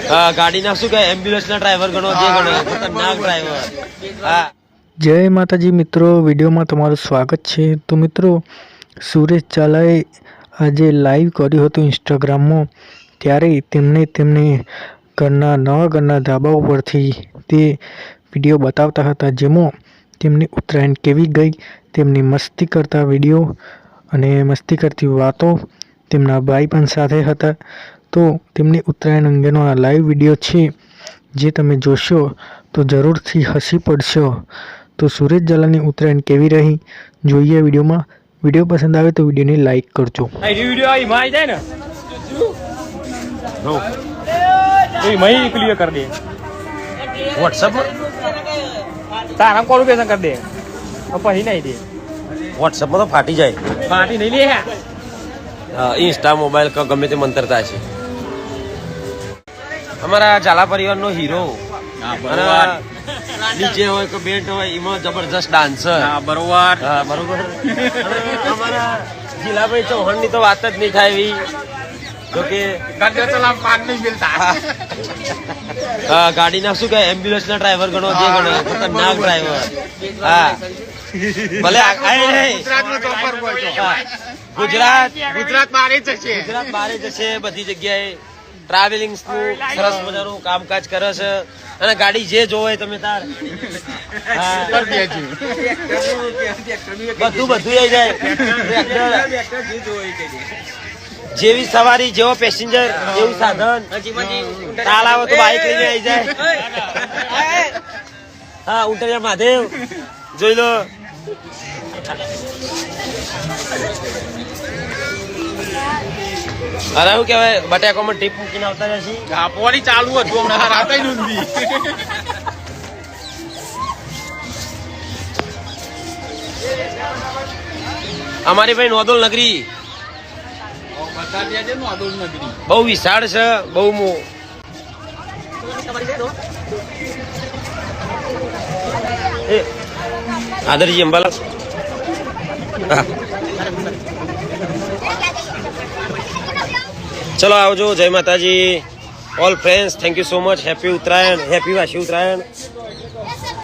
ગાડીના શું કહે એમ્બ્યુલન્સના ડ્રાઈવર ગણો જે ગણો ખતરનાક ડ્રાઈવર. હા. જય માતાજી મિત્રો, વિડીયોમાં તમારું સ્વાગત છે. તો મિત્રો, સુરેશ ઝાલાએ આજે લાઈવ કર્યું હતું ઇન્સ્ટાગ્રામમાં. ત્યારે તેમને નવા ઘરના ધાબા ઉપરથી તે વિડીયો બતાવતા હતા, જેમાં તેમની ઉત્તરાયણ કેવી ગઈ, તેમની મસ્તી કરતા વિડીયો અને મસ્તી કરતી વાતો તેમના ભાઈ પણ સાથે હતા. તો તેમની ઉત્તરાયણ અંગેનો આ લાઈવ વિડીયો છે, જે તમે જોશો તો જરૂરથી હસી પડશો. તો સુરેશ ઝાલાની ઉત્તરાયણ કેવી રહી જોઈએ વિડીયોમાં. વિડીયો પસંદ આવે તો વિડીયોને લાઈક કરજો. વિડીયો આવી માં જાય ને એ મહી ક્લિયર કરી દે વોટ્સઅપમાં તારા કોલ પેશન કરી દે પછી નહીં દે વોટ્સઅપમાં તો ફાટી જાય. પાર્ટી નહીં લે ઇન્સ્ટા મોબાઈલ કે ગમે તે મંતરતા છે. અમારા ઝાલા પરિવારનો હીરો અને નીચે હોય કે બેટ હોય એમાં જબરજસ્ત ડાન્સર. બરોબર હા બરોબર. અને અમારા જીલાભાઈ ચૌહાણની તો વાત જ નહીં થાય એવી. જો કે ગાડીના શું કહે એમ્બ્યુલન્સના ડ્રાઈવર ગણો જે ગણો ખતરનાક ડ્રાઈવર. હા ભલે ગુજરાત બારે જશે બધી જગ્યાએ ટ્રાવેલિંગ નું સરસ મજાનું કામકાજ કરે છે. અને ગાડી જે જોવે તમે તાર બધું આવી જાય. જેવી સવારી જેવો પેસેન્જર એવું સાધન. તાલ આવે તો બાઈક લઈને આવી જાય. હા ઉંટરિયા મહાદેવ જોઈ લો. અરે શું કેવાય બટાકામાં ટીપ મૂકીને આવતા રહ્યા છીએ. પોણી ચાલુ હતું હમણાં રાતે નોંધી અમારી ભાઈ નોદોલ નગરી બહુ વિશાળ છે. બહુ આદરજી અંબાલા. ચલો આવજો. જય માતાજી all friends. Thank you so much. Happy Uttarayan. Happy વાસી ઉત્તરાયણ.